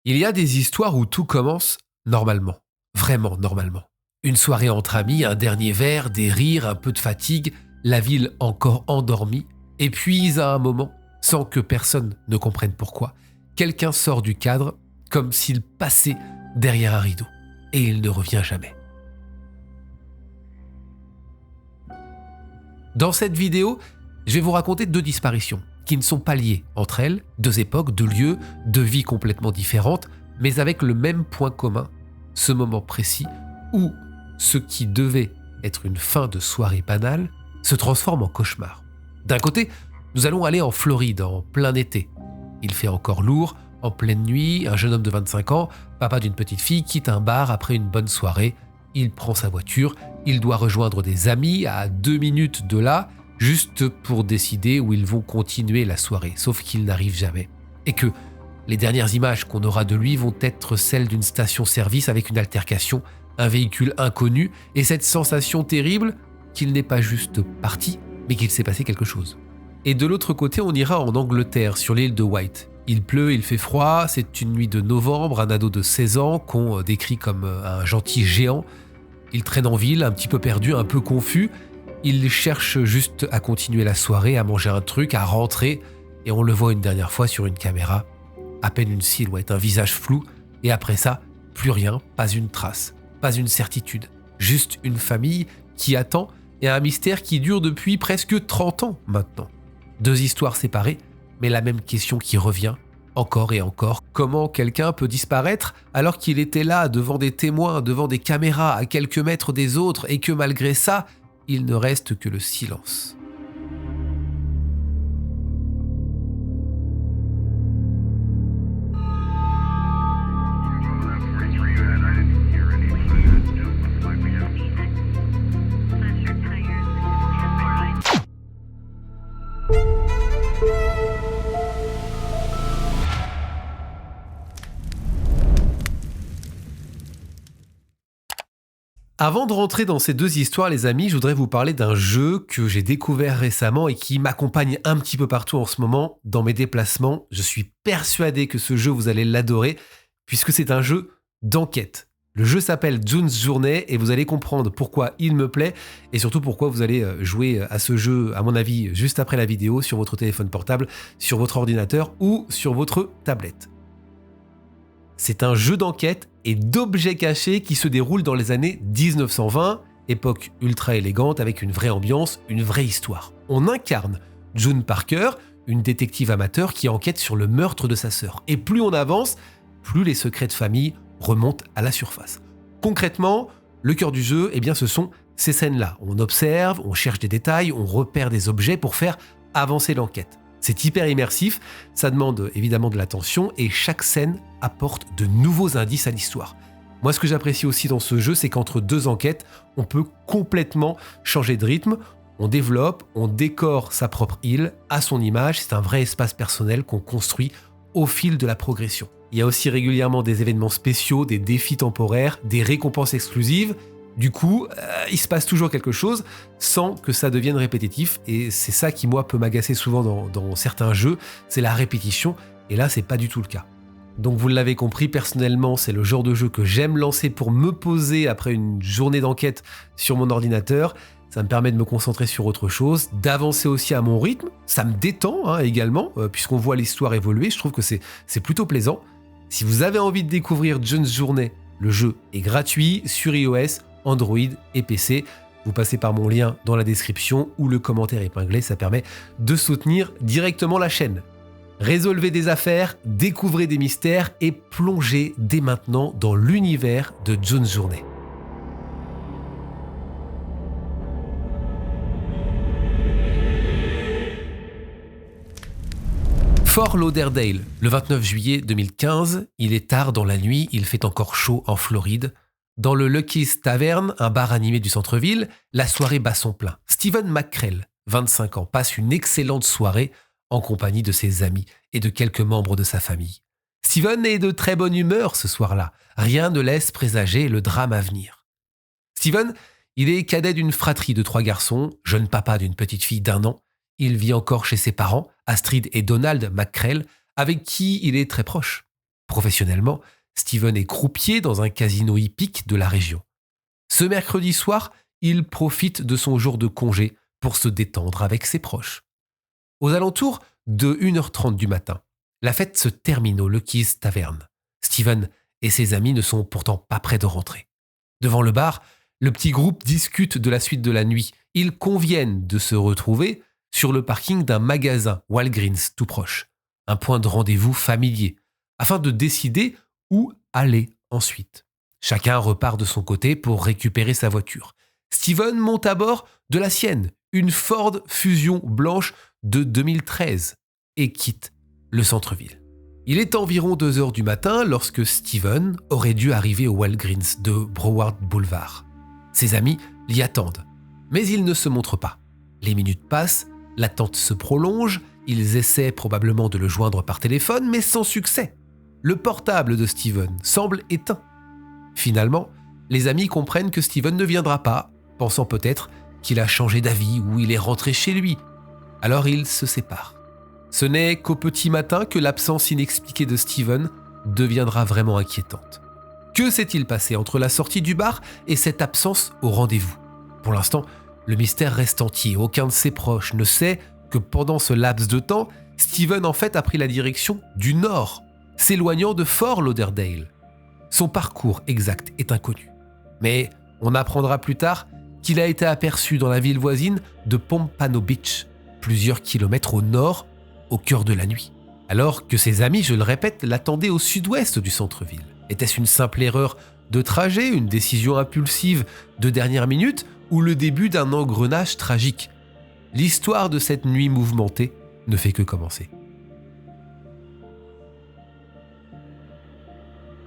Il y a des histoires où tout commence normalement, vraiment normalement. Une soirée entre amis, un dernier verre, des rires, un peu de fatigue, la ville encore endormie, et puis à un moment, sans que personne ne comprenne pourquoi, quelqu'un sort du cadre comme s'il passait derrière un rideau, et il ne revient jamais. Dans cette vidéo, je vais vous raconter 2 disparitions qui ne sont pas liées entre elles, 2 époques, 2 lieux, 2 vies complètement différentes, mais avec le même point commun, ce moment précis où ce qui devait être une fin de soirée banale se transforme en cauchemar. D'un côté, nous allons aller en Floride en plein été. Il fait encore lourd, en pleine nuit, un jeune homme de 25 ans, papa d'une petite fille, quitte un bar après une bonne soirée. Il prend sa voiture, il doit rejoindre des amis à 2 minutes de là, juste pour décider où ils vont continuer la soirée, sauf qu'il n'arrive jamais. Et que les dernières images qu'on aura de lui vont être celles d'une station-service avec une altercation, un véhicule inconnu, et cette sensation terrible qu'il n'est pas juste parti, mais qu'il s'est passé quelque chose. Et de l'autre côté, on ira en Angleterre, sur l'île de Wight. Il pleut, il fait froid, c'est une nuit de novembre, un ado de 16 ans qu'on décrit comme un gentil géant. Il traîne en ville, un petit peu perdu, un peu confus. Il cherche juste à continuer la soirée, à manger un truc, à rentrer, et on le voit une dernière fois sur une caméra. À peine une silhouette, un visage flou, et après ça, plus rien, pas une trace, pas une certitude. Juste une famille qui attend et un mystère qui dure depuis presque 30 ans maintenant. 2 histoires séparées, mais la même question qui revient encore et encore. Comment quelqu'un peut disparaître alors qu'il était là devant des témoins, devant des caméras, à quelques mètres des autres, et que malgré ça, il ne reste que le silence. Avant de rentrer dans ces 2 histoires, les amis, je voudrais vous parler d'un jeu que j'ai découvert récemment et qui m'accompagne un petit peu partout en ce moment dans mes déplacements. Je suis persuadé que ce jeu, vous allez l'adorer, puisque c'est un jeu d'enquête. Le jeu s'appelle June's Journey et vous allez comprendre pourquoi il me plaît et surtout pourquoi vous allez jouer à ce jeu, à mon avis, juste après la vidéo, sur votre téléphone portable, sur votre ordinateur ou sur votre tablette. C'est un jeu d'enquête et d'objets cachés qui se déroule dans les années 1920, époque ultra élégante avec une vraie ambiance, une vraie histoire. On incarne June Parker, une détective amateur qui enquête sur le meurtre de sa sœur. Et plus on avance, plus les secrets de famille remontent à la surface. Concrètement, le cœur du jeu, ce sont ces scènes-là. On observe, on cherche des détails, on repère des objets pour faire avancer l'enquête. C'est hyper immersif, ça demande évidemment de l'attention et chaque scène apporte de nouveaux indices à l'histoire. Moi, ce que j'apprécie aussi dans ce jeu, c'est qu'entre 2 enquêtes, on peut complètement changer de rythme, on développe, on décore sa propre île à son image, c'est un vrai espace personnel qu'on construit au fil de la progression. Il y a aussi régulièrement des événements spéciaux, des défis temporaires, des récompenses exclusives. Du coup, il se passe toujours quelque chose sans que ça devienne répétitif et c'est ça qui, moi, peut m'agacer souvent dans certains jeux, c'est la répétition et là, c'est pas du tout le cas. Donc vous l'avez compris, personnellement, c'est le genre de jeu que j'aime lancer pour me poser après une journée d'enquête sur mon ordinateur. Ça me permet de me concentrer sur autre chose, d'avancer aussi à mon rythme, ça me détend également, puisqu'on voit l'histoire évoluer, je trouve que c'est plutôt plaisant. Si vous avez envie de découvrir June's Journey, le jeu est gratuit sur iOS, Android et PC. Vous passez par mon lien dans la description ou le commentaire épinglé, ça permet de soutenir directement la chaîne. Résolvez des affaires, découvrez des mystères et plongez dès maintenant dans l'univers de June's Journey. Fort Lauderdale, le 29 juillet 2015, il est tard dans la nuit, il fait encore chaud en Floride. Dans le Lucky's Tavern, un bar animé du centre-ville, la soirée bat son plein. Steven McCrell, 25 ans, passe une excellente soirée en compagnie de ses amis et de quelques membres de sa famille. Steven est de très bonne humeur ce soir-là. Rien ne laisse présager le drame à venir. Steven, il est cadet d'une fratrie de 3 garçons, jeune papa d'une petite fille d'1 an. Il vit encore chez ses parents, Astrid et Donald McCrell, avec qui il est très proche. Professionnellement, Steven est croupier dans un casino hippique de la région. Ce mercredi soir, il profite de son jour de congé pour se détendre avec ses proches. Aux alentours de 1h30 du matin, la fête se termine au Lucky's Tavern. Steven et ses amis ne sont pourtant pas près de rentrer. Devant le bar, le petit groupe discute de la suite de la nuit. Ils conviennent de se retrouver sur le parking d'un magasin Walgreens tout proche, un point de rendez-vous familier, afin de décider où aller ensuite. Chacun repart de son côté pour récupérer sa voiture. Steven monte à bord de la sienne, une Ford Fusion blanche de 2013, et quitte le centre-ville. Il est environ 2h du matin lorsque Steven aurait dû arriver au Walgreens de Broward Boulevard. Ses amis l'y attendent, mais il ne se montre pas. Les minutes passent, l'attente se prolonge, ils essaient probablement de le joindre par téléphone, mais sans succès. Le portable de Steven semble éteint. Finalement, les amis comprennent que Steven ne viendra pas, pensant peut-être qu'il a changé d'avis ou il est rentré chez lui. Alors ils se séparent. Ce n'est qu'au petit matin que l'absence inexpliquée de Steven deviendra vraiment inquiétante. Que s'est-il passé entre la sortie du bar et cette absence au rendez-vous ? Pour l'instant, le mystère reste entier. Aucun de ses proches ne sait que pendant ce laps de temps, Steven en fait a pris la direction du nord, s'éloignant de Fort Lauderdale. Son parcours exact est inconnu. Mais on apprendra plus tard qu'il a été aperçu dans la ville voisine de Pompano Beach, plusieurs kilomètres au nord, au cœur de la nuit. Alors que ses amis, je le répète, l'attendaient au sud-ouest du centre-ville. Était-ce une simple erreur de trajet, une décision impulsive de dernière minute ou le début d'un engrenage tragique ? L'histoire de cette nuit mouvementée ne fait que commencer.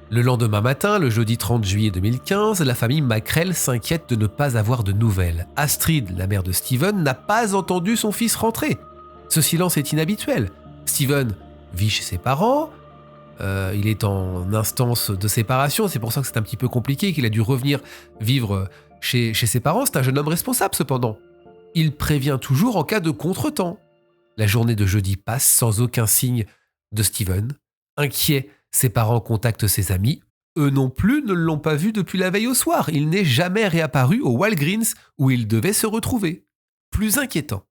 Le lendemain matin, le jeudi 30 juillet 2015, la famille Mackrell s'inquiète de ne pas avoir de nouvelles. Astrid, la mère de Steven, n'a pas entendu son fils rentrer. Ce silence est inhabituel. Steven vit chez ses parents, il est en instance de séparation, c'est pour ça que c'est un petit peu compliqué, qu'il a dû revenir vivre chez ses parents. C'est un jeune homme responsable cependant. Il prévient toujours en cas de contretemps. La journée de jeudi passe sans aucun signe de Steven. Inquiet, ses parents contactent ses amis. Eux non plus ne l'ont pas vu depuis la veille au soir. Il n'est jamais réapparu au Walgreens où il devait se retrouver. Plus inquiétant,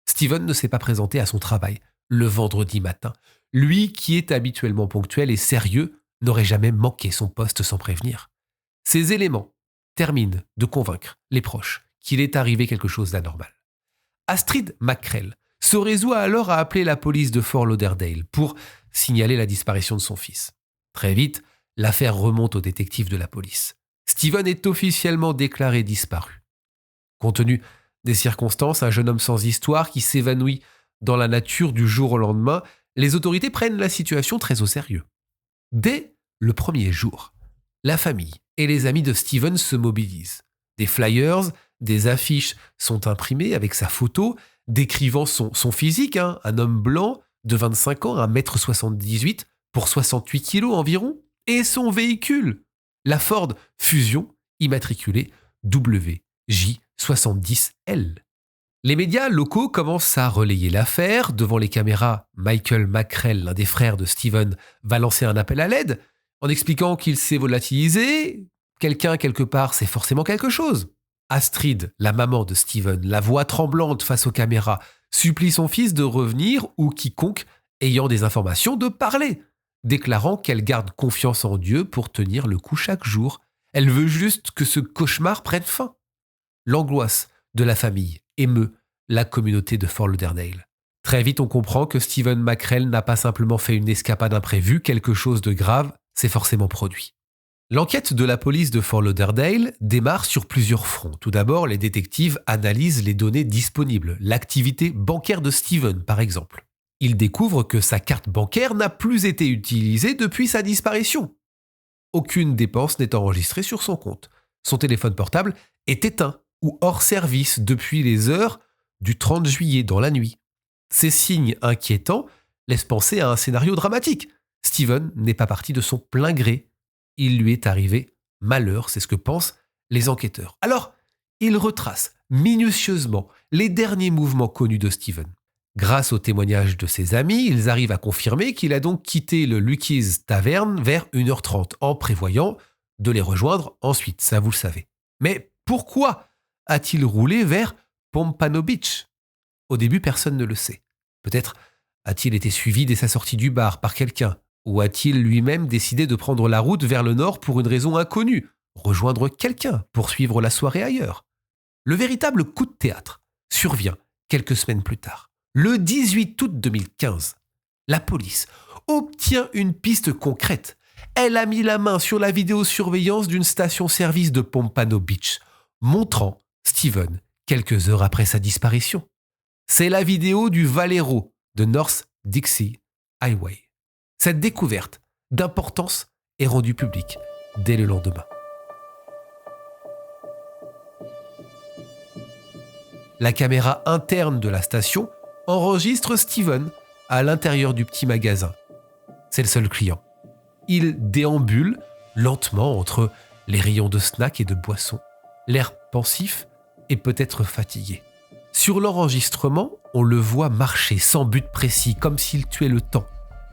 Steven ne s'est pas présenté à son travail le vendredi matin. Lui, qui est habituellement ponctuel et sérieux, n'aurait jamais manqué son poste sans prévenir. Ces éléments terminent de convaincre les proches qu'il est arrivé quelque chose d'anormal. Astrid Mackrell se résout alors à appeler la police de Fort Lauderdale pour signaler la disparition de son fils. Très vite, l'affaire remonte aux détectives de la police. Steven est officiellement déclaré disparu. Compte tenu des circonstances, un jeune homme sans histoire qui s'évanouit dans la nature du jour au lendemain, les autorités prennent la situation très au sérieux. Dès le premier jour, la famille et les amis de Steven se mobilisent. Des flyers, des affiches sont imprimées avec sa photo, décrivant son physique, un homme blanc de 25 ans, 1m78 pour 68 kg environ, et son véhicule, la Ford Fusion immatriculée WJ70L. Les médias locaux commencent à relayer l'affaire. Devant les caméras, Michael Mackrell, l'un des frères de Steven, va lancer un appel à l'aide en expliquant qu'il s'est volatilisé. Quelqu'un, quelque part, c'est forcément quelque chose. Astrid, la maman de Steven, la voix tremblante face aux caméras, supplie son fils de revenir ou quiconque ayant des informations de parler, déclarant qu'elle garde confiance en Dieu pour tenir le coup chaque jour. Elle veut juste que ce cauchemar prenne fin. L'angoisse de la famille émeut la communauté de Fort Lauderdale. Très vite, on comprend que Steven Mackrell n'a pas simplement fait une escapade imprévue, quelque chose de grave s'est forcément produit. L'enquête de la police de Fort Lauderdale démarre sur plusieurs fronts. Tout d'abord, les détectives analysent les données disponibles, l'activité bancaire de Steven par exemple. Ils découvrent que sa carte bancaire n'a plus été utilisée depuis sa disparition. Aucune dépense n'est enregistrée sur son compte. Son téléphone portable est éteint ou hors service depuis les heures du 30 juillet dans la nuit. Ces signes inquiétants laissent penser à un scénario dramatique. Steven n'est pas parti de son plein gré. Il lui est arrivé malheur, c'est ce que pensent les enquêteurs. Alors, ils retracent minutieusement les derniers mouvements connus de Steven. Grâce au témoignage de ses amis, ils arrivent à confirmer qu'il a donc quitté le Lucky's Tavern vers 1h30 en prévoyant de les rejoindre ensuite, ça vous le savez. Mais pourquoi a-t-il roulé vers Pompano Beach ? Au début, personne ne le sait. Peut-être a-t-il été suivi dès sa sortie du bar par quelqu'un, ou a-t-il lui-même décidé de prendre la route vers le nord pour une raison inconnue, rejoindre quelqu'un pour suivre la soirée ailleurs ? Le véritable coup de théâtre survient quelques semaines plus tard. Le 18 août 2015, la police obtient une piste concrète. Elle a mis la main sur la vidéosurveillance d'une station-service de Pompano Beach, montrant Steven quelques heures après sa disparition. C'est la vidéo du Valero de North Dixie Highway. Cette découverte d'importance est rendue publique dès le lendemain. La caméra interne de la station enregistre Steven à l'intérieur du petit magasin. C'est le seul client. Il déambule lentement entre les rayons de snacks et de boissons, l'air pensif et peut-être fatigué. Sur l'enregistrement, on le voit marcher sans but précis, comme s'il tuait le temps,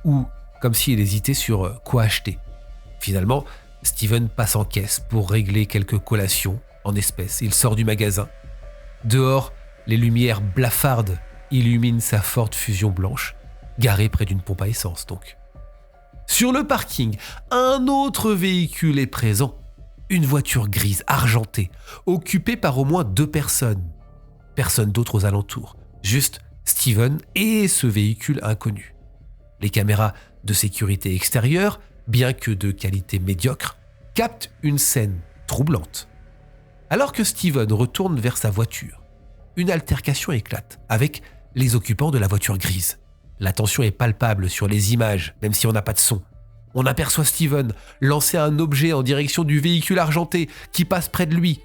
ou comme s'il hésitait sur quoi acheter. Finalement, Steven passe en caisse pour régler quelques collations en espèces. Il sort du magasin. Dehors, les lumières blafardes illuminent sa Ford Fusion blanche, garée près d'une pompe à essence donc. Sur le parking, un autre véhicule est présent. Une voiture grise argentée, occupée par au moins 2 personnes. Personne d'autre aux alentours, juste Steven et ce véhicule inconnu. Les caméras de sécurité extérieure, bien que de qualité médiocre, captent une scène troublante. Alors que Steven retourne vers sa voiture, une altercation éclate avec les occupants de la voiture grise. La tension est palpable sur les images, même si on n'a pas de son. On aperçoit Steven lancer un objet en direction du véhicule argenté qui passe près de lui.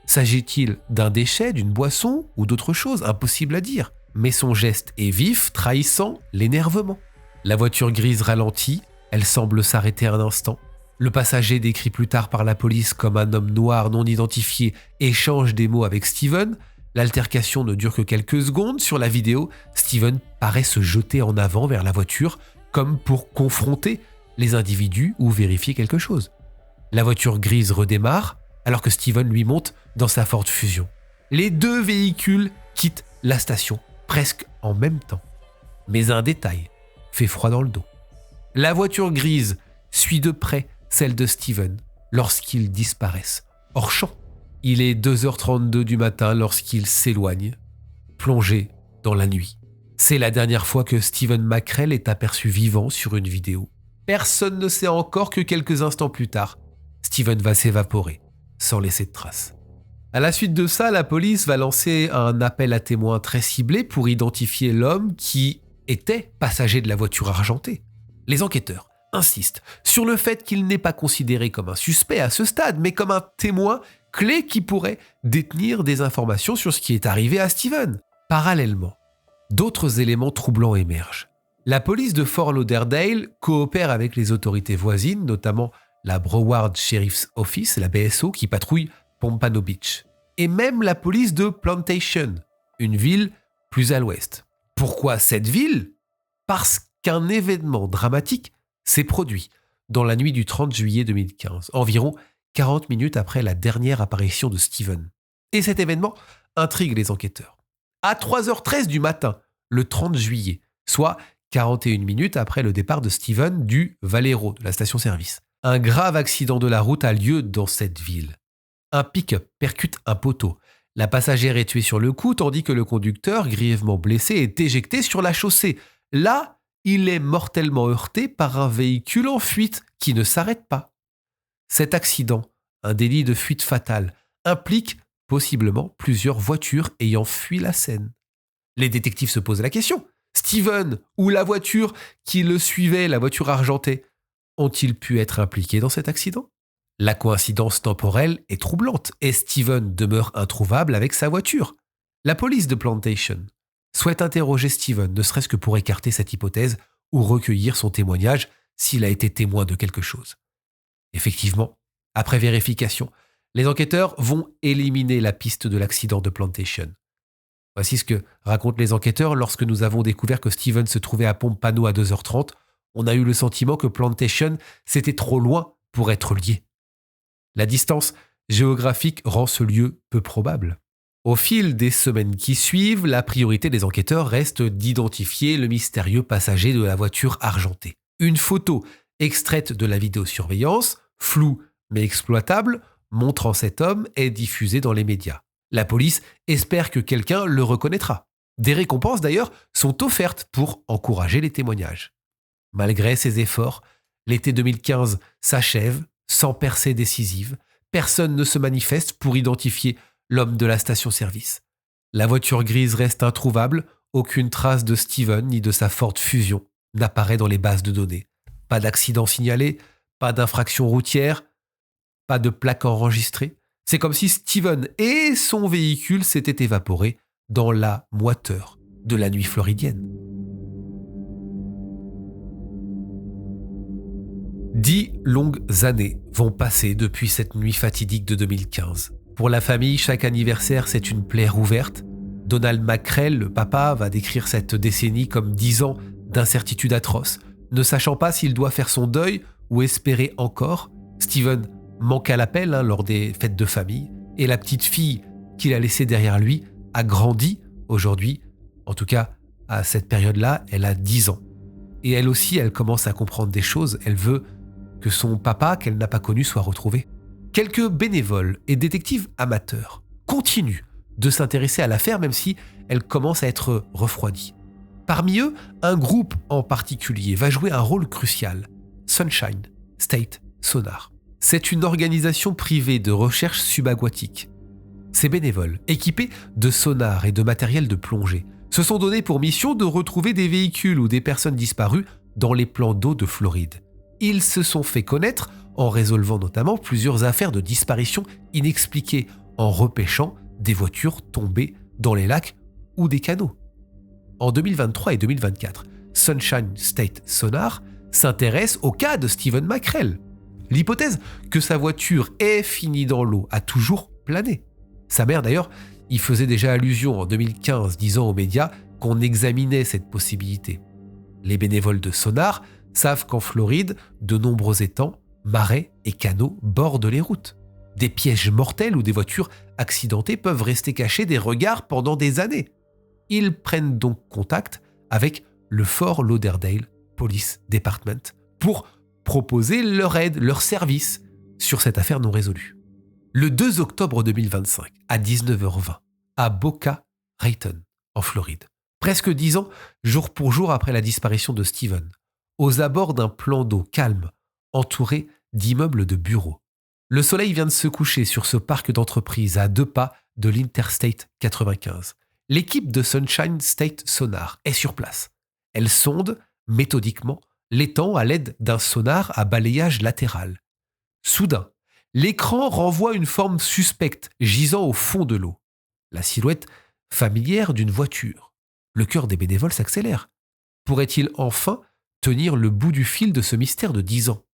S'agit-il d'un déchet, d'une boisson ou d'autre chose ? Impossible à dire. Mais son geste est vif, trahissant l'énervement. La voiture grise ralentit, elle semble s'arrêter un instant. Le passager, décrit plus tard par la police comme un homme noir non identifié, échange des mots avec Steven. L'altercation ne dure que quelques secondes. Sur la vidéo, Steven paraît se jeter en avant vers la voiture, comme pour confronter les individus ou vérifier quelque chose. La voiture grise redémarre, alors que Steven lui monte dans sa Ford Fusion. Les 2 véhicules quittent la station, presque en même temps. Mais un détail fait froid dans le dos. La voiture grise suit de près celle de Steven lorsqu'ils disparaissent, hors champ. Il est 2h32 du matin lorsqu'il s'éloigne, plongé dans la nuit. C'est la dernière fois que Steven McRell est aperçu vivant sur une vidéo. Personne ne sait encore que quelques instants plus tard, Steven va s'évaporer, sans laisser de traces. À la suite de ça, la police va lancer un appel à témoins très ciblé pour identifier l'homme qui était passager de la voiture argentée. Les enquêteurs insistent sur le fait qu'il n'est pas considéré comme un suspect à ce stade, mais comme un témoin clé qui pourrait détenir des informations sur ce qui est arrivé à Steven. Parallèlement, d'autres éléments troublants émergent. La police de Fort Lauderdale coopère avec les autorités voisines, notamment la Broward Sheriff's Office, la BSO, qui patrouille Pompano Beach. Et même la police de Plantation, une ville plus à l'ouest. Pourquoi cette ville ? Parce qu'un événement dramatique s'est produit dans la nuit du 30 juillet 2015, environ 40 minutes après la dernière apparition de Steven. Et cet événement intrigue les enquêteurs. À 3h13 du matin, le 30 juillet, soit 41 minutes après le départ de Steven du Valero, de la station-service, un grave accident de la route a lieu dans cette ville. Un pick-up percute un poteau. La passagère est tuée sur le coup, tandis que le conducteur, grièvement blessé, est éjecté sur la chaussée. Là, il est mortellement heurté par un véhicule en fuite qui ne s'arrête pas. Cet accident, un délit de fuite fatale, implique possiblement plusieurs voitures ayant fui la scène. Les détectives se posent la question. Steven ou la voiture qui le suivait, la voiture argentée, ont-ils pu être impliqués dans cet accident ? La coïncidence temporelle est troublante et Steven demeure introuvable avec sa voiture. La police de Plantation souhaite interroger Steven, ne serait-ce que pour écarter cette hypothèse ou recueillir son témoignage s'il a été témoin de quelque chose. Effectivement, après vérification, les enquêteurs vont éliminer la piste de l'accident de Plantation. Voici ce que racontent les enquêteurs lorsque nous avons découvert que Steven se trouvait à Pompano à 2h30. On a eu le sentiment que Plantation, c'était trop loin pour être lié. La distance géographique rend ce lieu peu probable. Au fil des semaines qui suivent, la priorité des enquêteurs reste d'identifier le mystérieux passager de la voiture argentée. Une photo extraite de la vidéosurveillance, floue mais exploitable, montrant cet homme est diffusée dans les médias. La police espère que quelqu'un le reconnaîtra. Des récompenses d'ailleurs sont offertes pour encourager les témoignages. Malgré ces efforts, l'été 2015 s'achève sans percée décisive. Personne ne se manifeste pour identifier l'homme de la station-service. La voiture grise reste introuvable, aucune trace de Steven ni de sa Ford Fusion n'apparaît dans les bases de données. Pas d'accident signalé, pas d'infraction routière, pas de plaque enregistrée. C'est comme si Steven et son véhicule s'étaient évaporés dans la moiteur de la nuit floridienne. 10 longues années vont passer depuis cette nuit fatidique de 2015. Pour la famille, chaque anniversaire, c'est une plaie rouverte. Donald McCrell, le papa, va décrire cette décennie comme 10 ans d'incertitude atroce. Ne sachant pas s'il doit faire son deuil ou espérer encore, Steven manque à l'appel lors des fêtes de famille et la petite fille qu'il a laissée derrière lui a grandi aujourd'hui. En tout cas, à cette période-là, elle a 10 ans. Et elle aussi, elle commence à comprendre des choses. Elle veut que son papa, qu'elle n'a pas connu, soit retrouvé. Quelques bénévoles et détectives amateurs continuent de s'intéresser à l'affaire, même si elle commence à être refroidie. Parmi eux, un groupe en particulier va jouer un rôle crucial, Sunshine State Sonar. C'est une organisation privée de recherche subaquatique. Ces bénévoles, équipés de sonars et de matériel de plongée, se sont donnés pour mission de retrouver des véhicules ou des personnes disparues dans les plans d'eau de Floride. Ils se sont fait connaître en résolvant notamment plusieurs affaires de disparition inexpliquées, en repêchant des voitures tombées dans les lacs ou des canaux. En 2023 et 2024, Sunshine State Sonar s'intéresse au cas de Steven McCrell. L'hypothèse que sa voiture ait fini dans l'eau a toujours plané. Sa mère d'ailleurs y faisait déjà allusion en 2015, disant aux médias qu'on examinait cette possibilité. Les bénévoles de Sonar savent qu'en Floride, de nombreux étangs, marais et canaux bordent les routes. Des pièges mortels où des voitures accidentées peuvent rester cachées des regards pendant des années. Ils prennent donc contact avec le Fort Lauderdale Police Department pour proposer leur aide, leur service sur cette affaire non résolue. Le 2 octobre 2025, à 19h20, à Boca Raton, en Floride, presque 10 ans, jour pour jour après la disparition de Steven, aux abords d'un plan d'eau calme, entouré d'immeubles de bureaux. Le soleil vient de se coucher sur ce parc d'entreprise à 2 pas de l'Interstate 95. L'équipe de Sunshine State Sonar est sur place. Elle sonde méthodiquement l'étang à l'aide d'un sonar à balayage latéral. Soudain, l'écran renvoie une forme suspecte gisant au fond de l'eau. La silhouette familière d'une voiture. Le cœur des bénévoles s'accélère. Pourrait-il enfin tenir le bout du fil de ce mystère de 10 ans?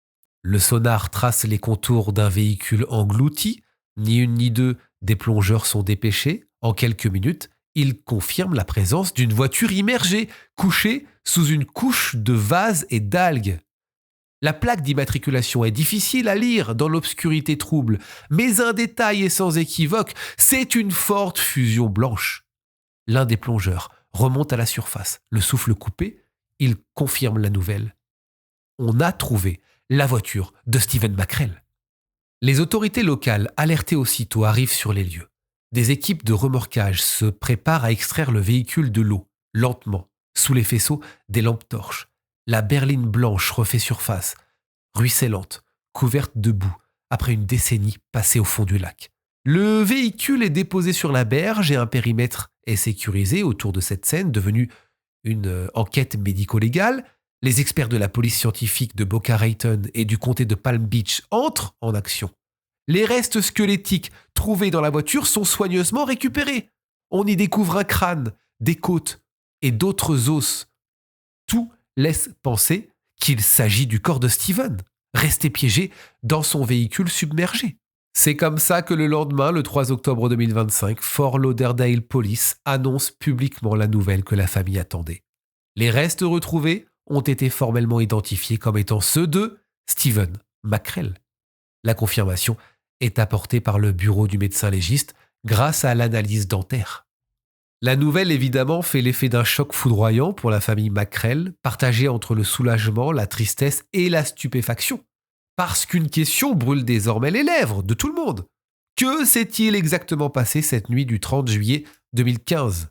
Le sonar trace les contours d'un véhicule englouti. Ni une ni deux des plongeurs sont dépêchés. En quelques minutes, il confirme la présence d'une voiture immergée, couchée sous une couche de vase et d'algues. La plaque d'immatriculation est difficile à lire dans l'obscurité trouble, mais un détail est sans équivoque, c'est une Ford Fusion blanche. L'un des plongeurs remonte à la surface, le souffle coupé, il confirme la nouvelle. On a trouvé la voiture de Steven McCrell. Les autorités locales, alertées aussitôt, arrivent sur les lieux. Des équipes de remorquage se préparent à extraire le véhicule de l'eau, lentement, sous les faisceaux des lampes torches. La berline blanche refait surface, ruisselante, couverte de boue, après une décennie passée au fond du lac. Le véhicule est déposé sur la berge et un périmètre est sécurisé autour de cette scène devenue une enquête médico-légale. Les experts de la police scientifique de Boca Raton et du comté de Palm Beach entrent en action. Les restes squelettiques trouvés dans la voiture sont soigneusement récupérés. On y découvre un crâne, des côtes et d'autres os. Tout laisse penser qu'il s'agit du corps de Steven, resté piégé dans son véhicule submergé. C'est comme ça que le lendemain, le 3 octobre 2025, Fort Lauderdale Police annonce publiquement la nouvelle que la famille attendait. Les restes retrouvés ont été formellement identifiés comme étant ceux de Stephen McCrell. La confirmation est apportée par le bureau du médecin légiste grâce à l'analyse dentaire. La nouvelle, évidemment, fait l'effet d'un choc foudroyant pour la famille McCrell, partagée entre le soulagement, la tristesse et la stupéfaction. Parce qu'une question brûle désormais les lèvres de tout le monde. Que s'est-il exactement passé cette nuit du 30 juillet 2015 ?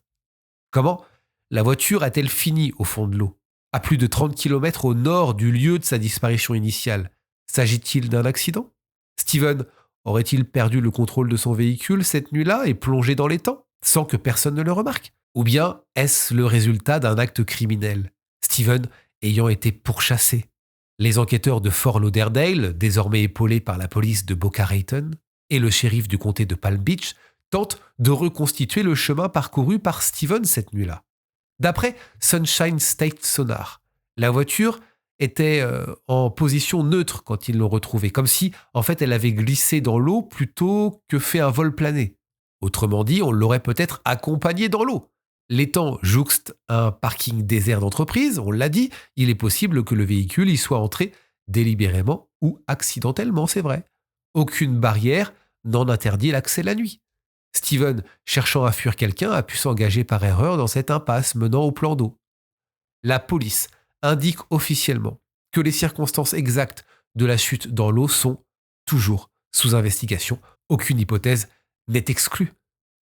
Comment la voiture a-t-elle fini au fond de l'eau, à plus de 30 km au nord du lieu de sa disparition initiale ? S'agit-il d'un accident ? Steven aurait-il perdu le contrôle de son véhicule cette nuit-là et plongé dans l'étang, sans que personne ne le remarque ? Ou bien est-ce le résultat d'un acte criminel, Steven ayant été pourchassé ? Les enquêteurs de Fort Lauderdale, désormais épaulés par la police de Boca Raton, et le shérif du comté de Palm Beach, tentent de reconstituer le chemin parcouru par Steven cette nuit-là. D'après Sunshine State Sonar, la voiture était en position neutre quand ils l'ont retrouvée, comme si, en fait, elle avait glissé dans l'eau plutôt que fait un vol plané. Autrement dit, on l'aurait peut-être accompagnée dans l'eau. L'étang jouxte un parking désert d'entreprise, on l'a dit, il est possible que le véhicule y soit entré délibérément ou accidentellement, c'est vrai. Aucune barrière n'en interdit l'accès la nuit. Steven, cherchant à fuir quelqu'un, a pu s'engager par erreur dans cette impasse menant au plan d'eau. La police indique officiellement que les circonstances exactes de la chute dans l'eau sont toujours sous investigation. Aucune hypothèse n'est exclue.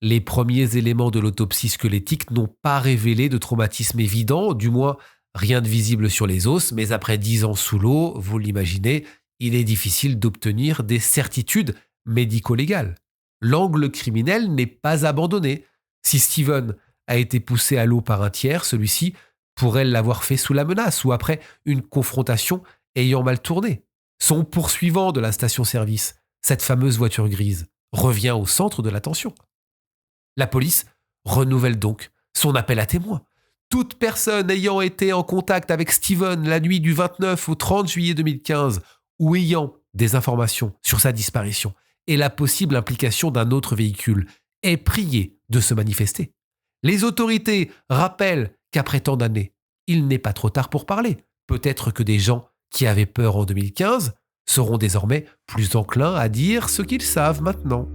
Les premiers éléments de l'autopsie squelettique n'ont pas révélé de traumatisme évident, du moins rien de visible sur les os, mais après 10 ans sous l'eau, vous l'imaginez, il est difficile d'obtenir des certitudes médico-légales. L'angle criminel n'est pas abandonné. Si Steven a été poussé à l'eau par un tiers, celui-ci pourrait l'avoir fait sous la menace ou après une confrontation ayant mal tourné. Son poursuivant de la station-service, cette fameuse voiture grise, revient au centre de l'attention. La police renouvelle donc son appel à témoins. Toute personne ayant été en contact avec Steven la nuit du 29 au 30 juillet 2015 ou ayant des informations sur sa disparition et la possible implication d'un autre véhicule est priée de se manifester. Les autorités rappellent qu'après tant d'années, il n'est pas trop tard pour parler. Peut-être que des gens qui avaient peur en 2015 seront désormais plus enclins à dire ce qu'ils savent maintenant.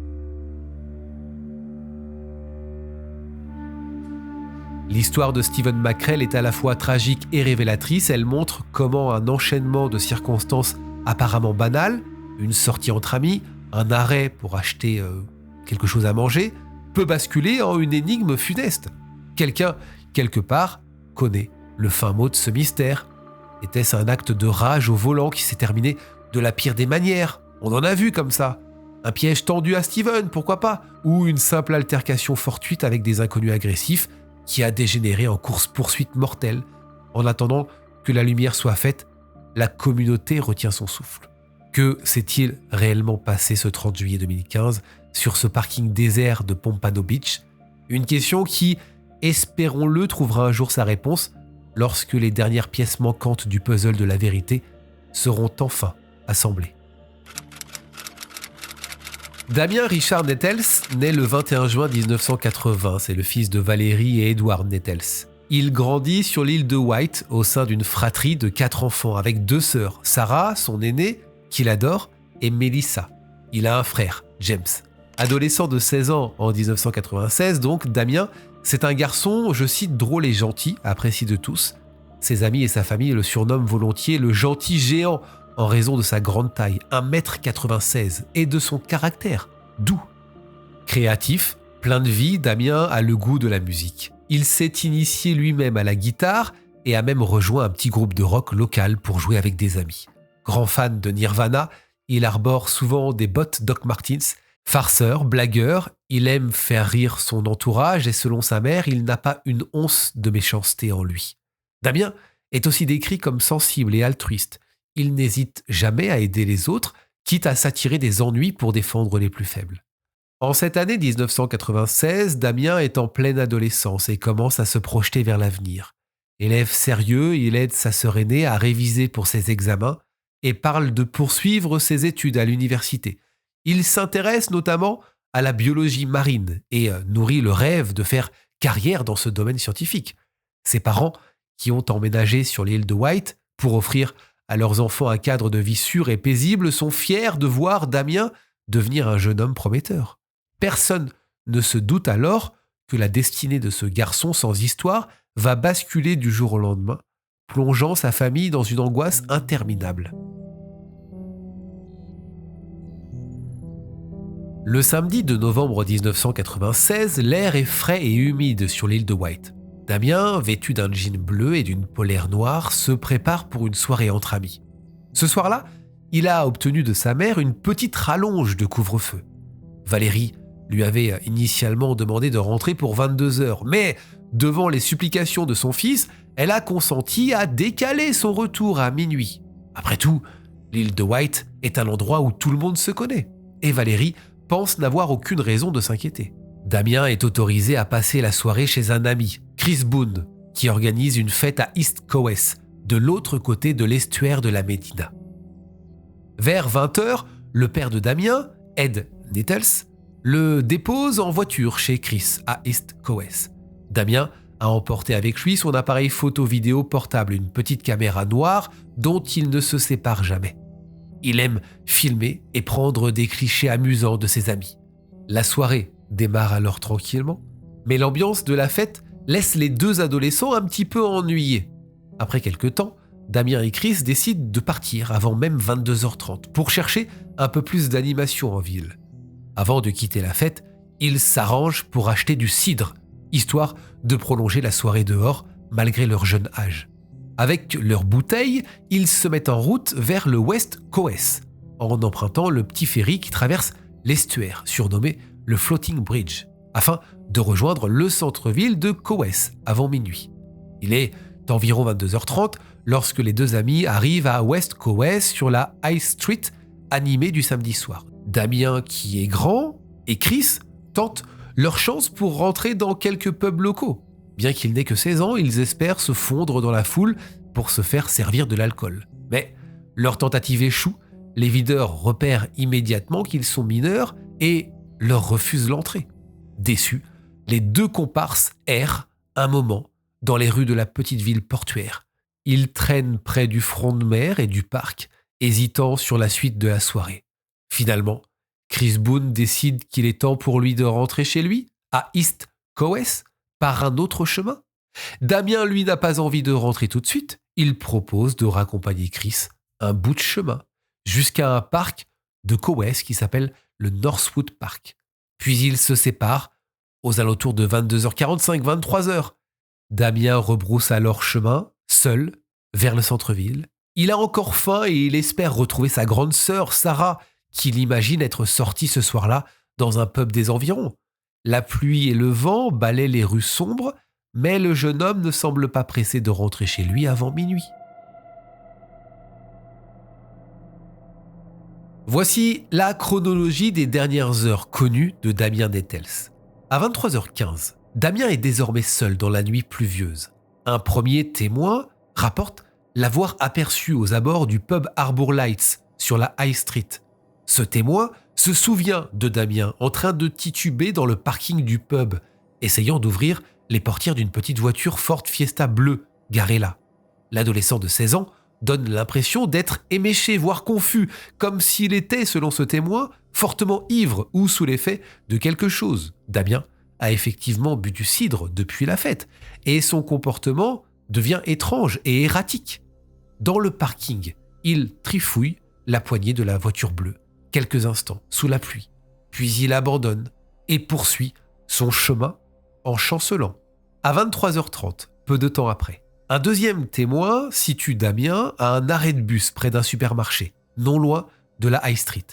L'histoire de Stephen McCrell est à la fois tragique et révélatrice. Elle montre comment un enchaînement de circonstances apparemment banales, une sortie entre amis, un arrêt pour acheter quelque chose à manger, peut basculer en une énigme funeste. Quelqu'un, quelque part, connaît le fin mot de ce mystère. Était-ce un acte de rage au volant qui s'est terminé de la pire des manières ? On en a vu comme ça. Un piège tendu à Steven, pourquoi pas ? Ou une simple altercation fortuite avec des inconnus agressifs qui a dégénéré en course-poursuite mortelle. En attendant que la lumière soit faite, la communauté retient son souffle. Que s'est-il réellement passé ce 30 juillet 2015 sur ce parking désert de Pompano Beach ? Une question qui, espérons-le, trouvera un jour sa réponse lorsque les dernières pièces manquantes du puzzle de la vérité seront enfin assemblées. Damien Richard Nettles naît le 21 juin 1980. C'est le fils de Valérie et Edward Nettles. Il grandit sur l'île de White au sein d'une fratrie de 4 enfants avec 2 sœurs, Sarah, son aînée, qu'il adore, et Melissa. Il a un frère, James. Adolescent de 16 ans en 1996, donc, Damien, c'est un garçon, je cite, drôle et gentil, apprécié de tous. Ses amis et sa famille le surnomment volontiers le gentil géant en raison de sa grande taille, 1,96 m, et de son caractère doux. Créatif, plein de vie, Damien a le goût de la musique. Il s'est initié lui-même à la guitare et a même rejoint un petit groupe de rock local pour jouer avec des amis. Grand fan de Nirvana, il arbore souvent des bottes Doc Martens. Farceur, blagueur, il aime faire rire son entourage et selon sa mère, il n'a pas une once de méchanceté en lui. Damien est aussi décrit comme sensible et altruiste. Il n'hésite jamais à aider les autres, quitte à s'attirer des ennuis pour défendre les plus faibles. En cette année 1996, Damien est en pleine adolescence et commence à se projeter vers l'avenir. Élève sérieux, il aide sa sœur aînée à réviser pour ses examens et parle de poursuivre ses études à l'université. Il s'intéresse notamment à la biologie marine et nourrit le rêve de faire carrière dans ce domaine scientifique. Ses parents, qui ont emménagé sur l'île de White pour offrir à leurs enfants un cadre de vie sûr et paisible, sont fiers de voir Damien devenir un jeune homme prometteur. Personne ne se doute alors que la destinée de ce garçon sans histoire va basculer du jour au lendemain, plongeant sa famille dans une angoisse interminable. Le samedi de novembre 1996, l'air est frais et humide sur l'île de White. Damien, vêtu d'un jean bleu et d'une polaire noire, se prépare pour une soirée entre amis. Ce soir-là, il a obtenu de sa mère une petite rallonge de couvre-feu. Valérie lui avait initialement demandé de rentrer pour 22 heures, mais devant les supplications de son fils, elle a consenti à décaler son retour à minuit. Après tout, l'île de White est un endroit où tout le monde se connaît, et Valérie pense n'avoir aucune raison de s'inquiéter. Damien est autorisé à passer la soirée chez un ami, Chris Boone, qui organise une fête à East Cowes, de l'autre côté de l'estuaire de la Médina. Vers 20h, le père de Damien, Ed Nettles, le dépose en voiture chez Chris à East Cowes. Damien a emporté avec lui son appareil photo-vidéo portable, une petite caméra noire dont il ne se sépare jamais. Il aime filmer et prendre des clichés amusants de ses amis. La soirée démarre alors tranquillement, mais l'ambiance de la fête laisse les deux adolescents un petit peu ennuyés. Après quelque temps, Damien et Chris décident de partir avant même 22h30 pour chercher un peu plus d'animation en ville. Avant de quitter la fête, ils s'arrangent pour acheter du cidre, histoire de prolonger la soirée dehors malgré leur jeune âge. Avec leurs bouteilles, ils se mettent en route vers le West Cowes, en empruntant le petit ferry qui traverse l'estuaire, surnommé le Floating Bridge, afin de rejoindre le centre-ville de Cowes avant minuit. Il est environ 22h30 lorsque les deux amis arrivent à West Cowes sur la High Street animée du samedi soir. Damien, qui est grand, et Chris tentent leur chance pour rentrer dans quelques pubs locaux. Bien qu'il n'ait que 16 ans, ils espèrent se fondre dans la foule pour se faire servir de l'alcool. Mais leur tentative échoue, les videurs repèrent immédiatement qu'ils sont mineurs et leur refusent l'entrée. Déçus, les deux comparses errent un moment dans les rues de la petite ville portuaire. Ils traînent près du front de mer et du parc, hésitant sur la suite de la soirée. Finalement, Chris Boone décide qu'il est temps pour lui de rentrer chez lui, à East Cowes, par un autre chemin. Damien, lui, n'a pas envie de rentrer tout de suite. Il propose de raccompagner Chris un bout de chemin, jusqu'à un parc de Cowes qui s'appelle le Northwood Park. Puis ils se séparent aux alentours de 22h45, 23h. Damien rebrousse alors chemin, seul, vers le centre-ville. Il a encore faim et il espère retrouver sa grande sœur, Sarah, qu'il imagine être sortie ce soir-là dans un pub des environs. La pluie et le vent balaient les rues sombres, mais le jeune homme ne semble pas pressé de rentrer chez lui avant minuit. Voici la chronologie des dernières heures connues de Damien Nettles. À 23h15, Damien est désormais seul dans la nuit pluvieuse. Un premier témoin rapporte l'avoir aperçu aux abords du pub Harbour Lights sur la High Street. Ce témoin se souvient de Damien en train de tituber dans le parking du pub, essayant d'ouvrir les portières d'une petite voiture Ford Fiesta bleue garée là. L'adolescent de 16 ans donne l'impression d'être éméché, voire confus, comme s'il était, selon ce témoin, fortement ivre ou sous l'effet de quelque chose. Damien a effectivement bu du cidre depuis la fête, et son comportement devient étrange et erratique. Dans le parking, il trifouille la poignée de la voiture bleue, quelques instants, sous la pluie. Puis il abandonne et poursuit son chemin en chancelant. À 23h30, peu de temps après, un deuxième témoin situe Damien à un arrêt de bus près d'un supermarché, non loin de la High Street.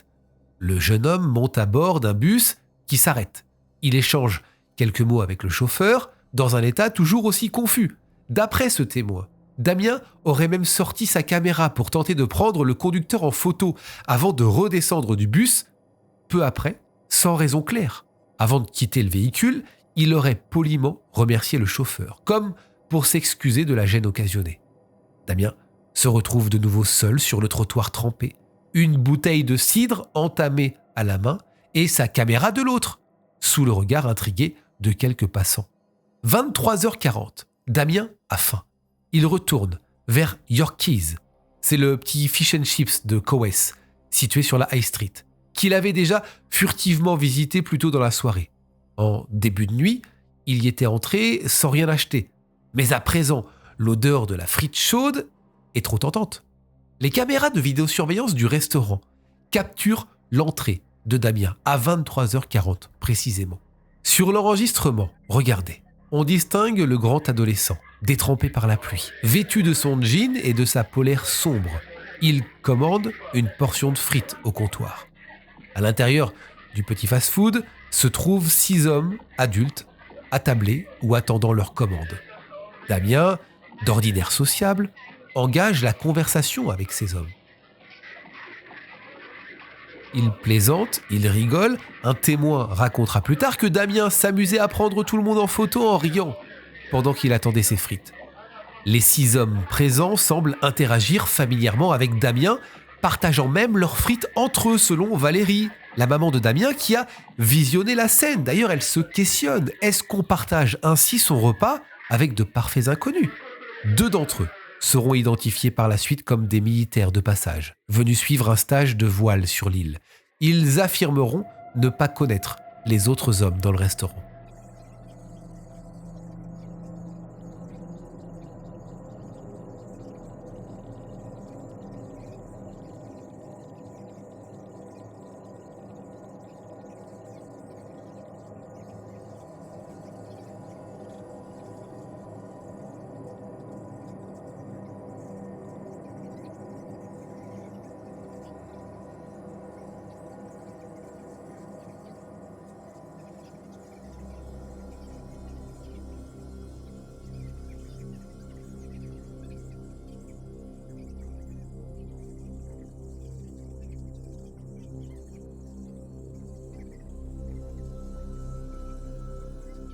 Le jeune homme monte à bord d'un bus qui s'arrête. Il échange quelques mots avec le chauffeur, dans un état toujours aussi confus. D'après ce témoin, Damien aurait même sorti sa caméra pour tenter de prendre le conducteur en photo avant de redescendre du bus, peu après, sans raison claire. Avant de quitter le véhicule, il aurait poliment remercié le chauffeur, comme pour s'excuser de la gêne occasionnée. Damien se retrouve de nouveau seul sur le trottoir trempé, une bouteille de cidre entamée à la main et sa caméra de l'autre, sous le regard intrigué de quelques passants. 23h40, Damien a faim. Il retourne vers Yorkies. C'est le petit fish and chips de Cowes, situé sur la High Street, qu'il avait déjà furtivement visité plus tôt dans la soirée. En début de nuit, il y était entré sans rien acheter. Mais à présent, l'odeur de la frite chaude est trop tentante. Les caméras de vidéosurveillance du restaurant capturent l'entrée de Damien à 23h40 précisément. Sur l'enregistrement, regardez, on distingue le grand adolescent, détrempé par la pluie, vêtu de son jean et de sa polaire sombre. Il commande une portion de frites au comptoir. À l'intérieur du petit fast-food se trouvent 6 hommes adultes, attablés ou attendant leur commande. Damien, d'ordinaire sociable, engage la conversation avec ces hommes. Il plaisante, il rigole. Un témoin racontera plus tard que Damien s'amusait à prendre tout le monde en photo en riant pendant qu'il attendait ses frites. Les 6 hommes présents semblent interagir familièrement avec Damien, partageant même leurs frites entre eux selon Valérie, la maman de Damien qui a visionné la scène. D'ailleurs, elle se questionne. Est-ce qu'on partage ainsi son repas avec de parfaits inconnus ? 2 d'entre eux seront identifiés par la suite comme des militaires de passage, venus suivre un stage de voile sur l'île. Ils affirmeront ne pas connaître les autres hommes dans le restaurant.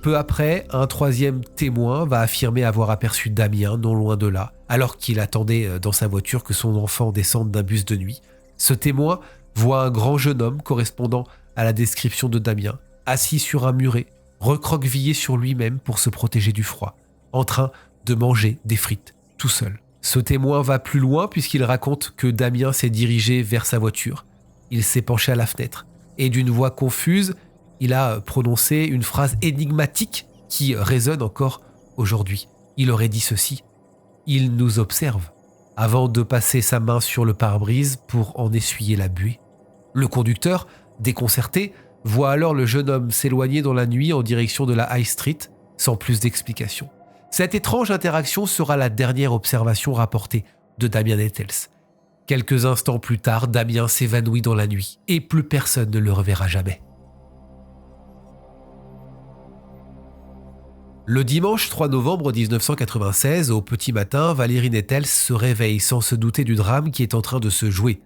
Peu après, un 3e témoin va affirmer avoir aperçu Damien non loin de là, alors qu'il attendait dans sa voiture que son enfant descende d'un bus de nuit. Ce témoin voit un grand jeune homme correspondant à la description de Damien, assis sur un muret, recroquevillé sur lui-même pour se protéger du froid, en train de manger des frites, tout seul. Ce témoin va plus loin puisqu'il raconte que Damien s'est dirigé vers sa voiture. Il s'est penché à la fenêtre et d'une voix confuse, il a prononcé une phrase énigmatique qui résonne encore aujourd'hui. Il aurait dit ceci : « Il nous observe », avant de passer sa main sur le pare-brise pour en essuyer la buée. Le conducteur, déconcerté, voit alors le jeune homme s'éloigner dans la nuit en direction de la High Street, sans plus d'explication. Cette étrange interaction sera la dernière observation rapportée de Damien Nettles. Quelques instants plus tard, Damien s'évanouit dans la nuit et plus personne ne le reverra jamais. Le dimanche 3 novembre 1996, au petit matin, Valérie Nettles se réveille sans se douter du drame qui est en train de se jouer.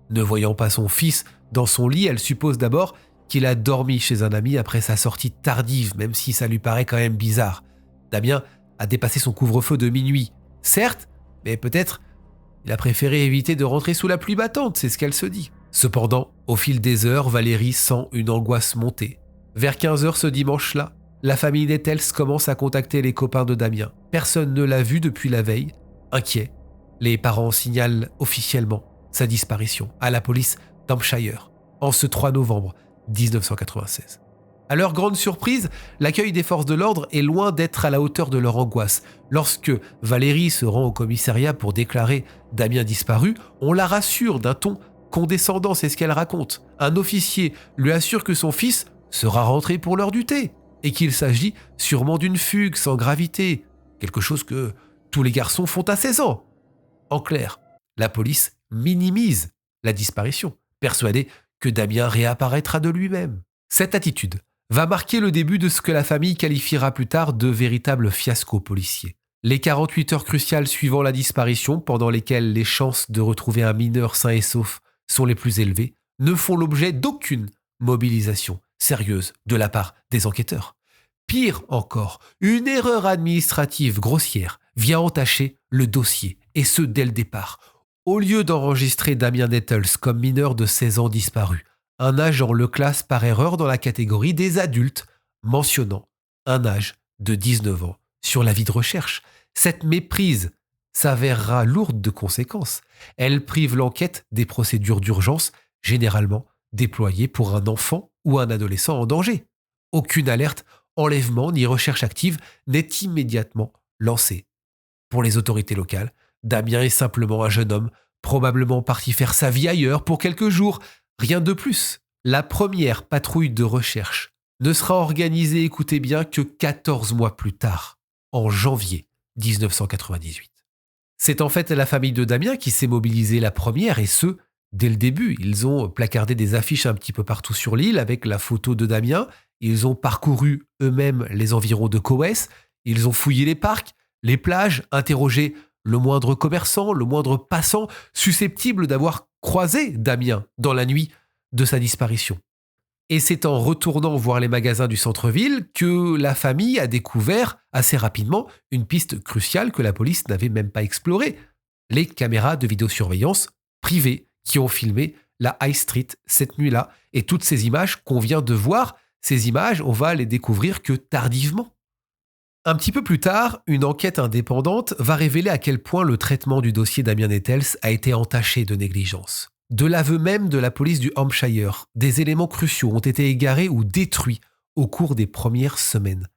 Ne voyant pas son fils dans son lit, elle suppose d'abord qu'il a dormi chez un ami après sa sortie tardive, même si ça lui paraît quand même bizarre. Damien a dépassé son couvre-feu de minuit, certes, mais peut-être il a préféré éviter de rentrer sous la pluie battante, c'est ce qu'elle se dit. Cependant, au fil des heures, Valérie sent une angoisse monter. Vers 15h ce dimanche-là, la famille Nettles commence à contacter les copains de Damien. Personne ne l'a vu depuis la veille. Inquiets, les parents signalent officiellement sa disparition à la police d'Hampshire en ce 3 novembre 1996. À leur grande surprise, l'accueil des forces de l'ordre est loin d'être à la hauteur de leur angoisse. Lorsque Valérie se rend au commissariat pour déclarer Damien disparu, on la rassure d'un ton condescendant, c'est ce qu'elle raconte. Un officier lui assure que son fils sera rentré pour l'heure du thé et qu'il s'agit sûrement d'une fugue sans gravité, quelque chose que tous les garçons font à 16 ans. En clair, la police minimise la disparition, persuadée que Damien réapparaîtra de lui-même. Cette attitude va marquer le début de ce que la famille qualifiera plus tard de véritable fiasco policier. Les 48 heures cruciales suivant la disparition, pendant lesquelles les chances de retrouver un mineur sain et sauf sont les plus élevées, ne font l'objet d'aucune mobilisation sérieuse de la part des enquêteurs. Pire encore, une erreur administrative grossière vient entacher le dossier, et ce dès le départ. Au lieu d'enregistrer Damien Nettles comme mineur de 16 ans disparu, Un agent le classe par erreur dans la catégorie des adultes, mentionnant un âge de 19 ans sur l'avis de recherche. Cette méprise s'avérera lourde de conséquences. Elle prive l'enquête des procédures d'urgence, généralement déployées pour un enfant ou un adolescent en danger. Aucune alerte, enlèvement ni recherche active n'est immédiatement lancée. Pour les autorités locales, Damien est simplement un jeune homme, probablement parti faire sa vie ailleurs pour quelques jours. Rien de plus. La première patrouille de recherche ne sera organisée, écoutez bien, que 14 mois plus tard, en janvier 1998. C'est en fait la famille de Damien qui s'est mobilisée la première, et ce, dès le début. Ils ont placardé des affiches un petit peu partout sur l'île avec la photo de Damien. Ils ont parcouru eux-mêmes les environs de Cowes. Ils ont fouillé les parcs, les plages, interrogé le moindre commerçant, le moindre passant susceptible d'avoir croisé Damien dans la nuit de sa disparition. Et c'est en retournant voir les magasins du centre-ville que la famille a découvert assez rapidement une piste cruciale que la police n'avait même pas explorée. Les caméras de vidéosurveillance privées qui ont filmé la High Street cette nuit-là. Et toutes ces images qu'on vient de voir, ces images, on va les découvrir que tardivement. Un petit peu plus tard, une enquête indépendante va révéler à quel point le traitement du dossier Damien Nettels a été entaché de négligence. De l'aveu même de la police du Hampshire, des éléments cruciaux ont été égarés ou détruits au cours des premières semaines.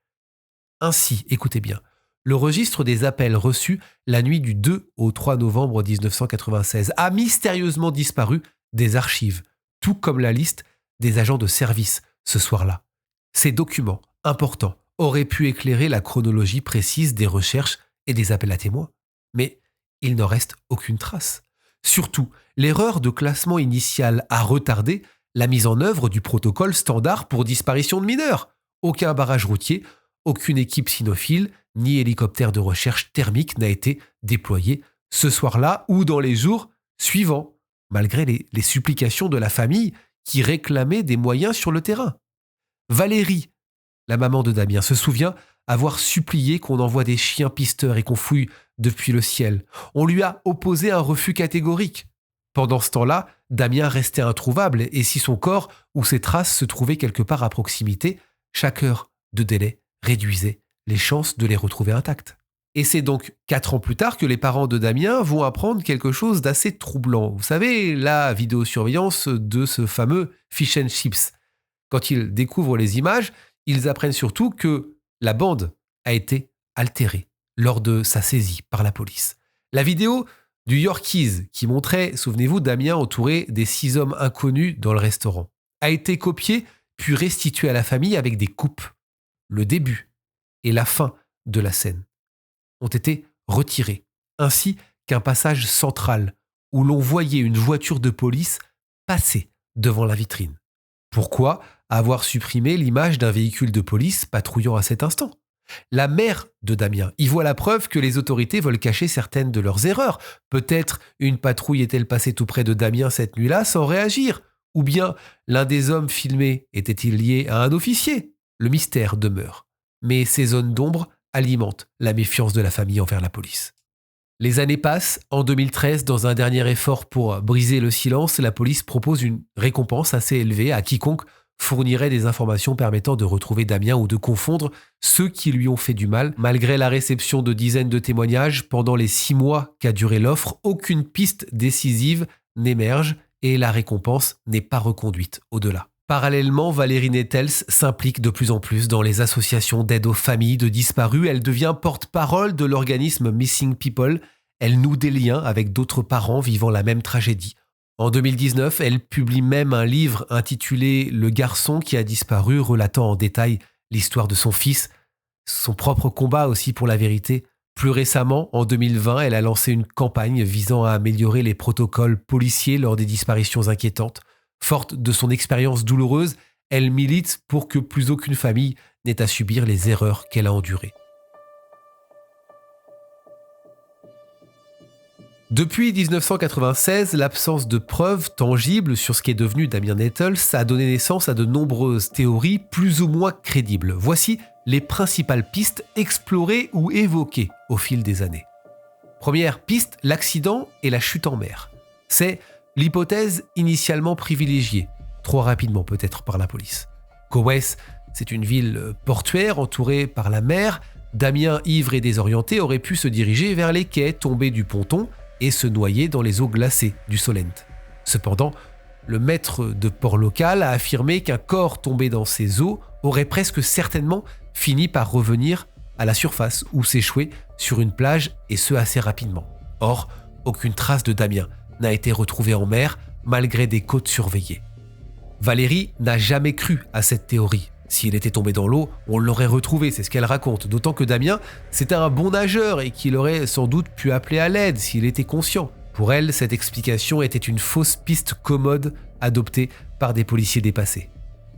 Ainsi, écoutez bien, le registre des appels reçus la nuit du 2 au 3 novembre 1996 a mystérieusement disparu des archives, tout comme la liste des agents de service ce soir-là. Ces documents importants auraient pu éclairer la chronologie précise des recherches et des appels à témoins. Mais il n'en reste aucune trace. Surtout, l'erreur de classement initial a retardé la mise en œuvre du protocole standard pour disparition de mineurs. Aucun barrage routier, aucune équipe cynophile, ni hélicoptère de recherche thermique n'a été déployé ce soir-là ou dans les jours suivants, malgré les supplications de la famille qui réclamait des moyens sur le terrain. Valérie, la maman de Damien, se souvient avoir supplié qu'on envoie des chiens pisteurs et qu'on fouille depuis le ciel. On lui a opposé un refus catégorique. Pendant ce temps-là, Damien restait introuvable et si son corps ou ses traces se trouvaient quelque part à proximité, chaque heure de délai réduisait les chances de les retrouver intactes. Et c'est donc 4 ans plus tard que les parents de Damien vont apprendre quelque chose d'assez troublant. Vous savez, la vidéosurveillance de ce fameux fish and chips. Quand ils découvrent les images, ils apprennent surtout que la bande a été altérée lors de sa saisie par la police. La vidéo du Yorkies qui montrait, souvenez-vous, Damien entouré des 6 hommes inconnus dans le restaurant, a été copiée puis restituée à la famille avec des coupes. Le début et la fin de la scène ont été retirés, ainsi qu'un passage central où l'on voyait une voiture de police passer devant la vitrine. Pourquoi avoir supprimé l'image d'un véhicule de police patrouillant à cet instant ? La mère de Damien y voit la preuve que les autorités veulent cacher certaines de leurs erreurs. Peut-être une patrouille est-elle passée tout près de Damien cette nuit-là sans réagir ? Ou bien l'un des hommes filmés était-il lié à un officier ? Le mystère demeure. Mais ces zones d'ombre alimentent la méfiance de la famille envers la police. Les années passent. En 2013, dans un dernier effort pour briser le silence, la police propose une récompense assez élevée à quiconque fournirait des informations permettant de retrouver Damien ou de confondre ceux qui lui ont fait du mal. Malgré la réception de dizaines de témoignages, pendant les 6 mois qu'a duré l'offre, aucune piste décisive n'émerge et la récompense n'est pas reconduite au-delà. Parallèlement, Valérie Nettels s'implique de plus en plus dans les associations d'aide aux familles de disparus. Elle devient porte-parole de l'organisme Missing People. Elle noue des liens avec d'autres parents vivant la même tragédie. En 2019, elle publie même un livre intitulé « Le garçon qui a disparu », relatant en détail l'histoire de son fils, son propre combat aussi pour la vérité. Plus récemment, en 2020, elle a lancé une campagne visant à améliorer les protocoles policiers lors des disparitions inquiétantes. Forte de son expérience douloureuse, elle milite pour que plus aucune famille n'ait à subir les erreurs qu'elle a endurées. Depuis 1996, l'absence de preuves tangibles sur ce qui est devenu Damien Nettels a donné naissance à de nombreuses théories plus ou moins crédibles. Voici les principales pistes explorées ou évoquées au fil des années. Première piste, l'accident et la chute en mer. C'est l'hypothèse initialement privilégiée. trop rapidement peut-être par la police. Cowes, c'est une ville portuaire entourée par la mer. Damien, ivre et désorienté, aurait pu se diriger vers les quais, tomber du ponton et se noyer dans les eaux glacées du Solent. Cependant, le maître de port local a affirmé qu'un corps tombé dans ces eaux aurait presque certainement fini par revenir à la surface ou s'échouer sur une plage, et ce assez rapidement. Or, aucune trace de Damien n'a été retrouvée en mer malgré des côtes surveillées. Valérie n'a jamais cru à cette théorie. S'il était tombé dans l'eau, on l'aurait retrouvé, c'est ce qu'elle raconte. D'autant que Damien, c'était un bon nageur et qu'il aurait sans doute pu appeler à l'aide s'il était conscient. Pour elle, cette explication était une fausse piste commode adoptée par des policiers dépassés.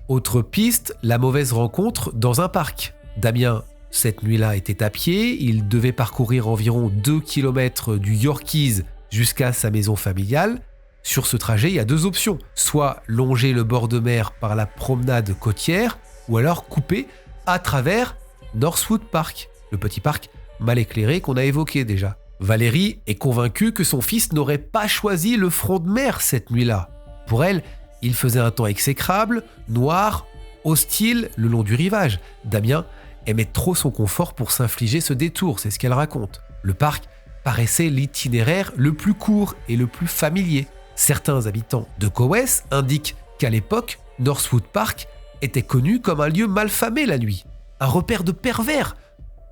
Autre piste, la mauvaise rencontre dans un parc. Damien, cette nuit-là, était à pied. Il devait parcourir environ 2 km du Yorkeys jusqu'à sa maison familiale. Sur ce trajet, il y a 2 options. Soit longer le bord de mer par la promenade côtière, ou alors couper à travers Northwood Park, le petit parc mal éclairé qu'on a évoqué déjà. Valérie est convaincue que son fils n'aurait pas choisi le front de mer cette nuit-là. Pour elle, il faisait un temps exécrable, noir, hostile le long du rivage. Damien aimait trop son confort pour s'infliger ce détour, c'est ce qu'elle raconte. Le parc paraissait l'itinéraire le plus court et le plus familier. Certains habitants de Cowes indiquent qu'à l'époque, Northwood Park était connu comme un lieu malfamé la nuit, un repère de pervers,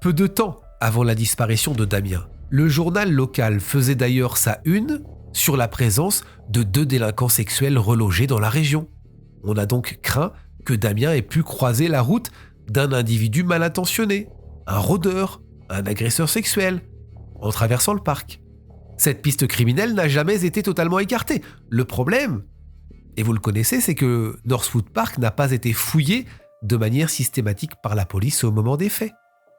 peu de temps avant la disparition de Damien. Le journal local faisait d'ailleurs sa une sur la présence de 2 délinquants sexuels relogés dans la région. On a donc craint que Damien ait pu croiser la route d'un individu mal intentionné, un rôdeur, un agresseur sexuel, en traversant le parc. Cette piste criminelle n'a jamais été totalement écartée. Le problème, et vous le connaissez, c'est que Northwood Park n'a pas été fouillé de manière systématique par la police au moment des faits.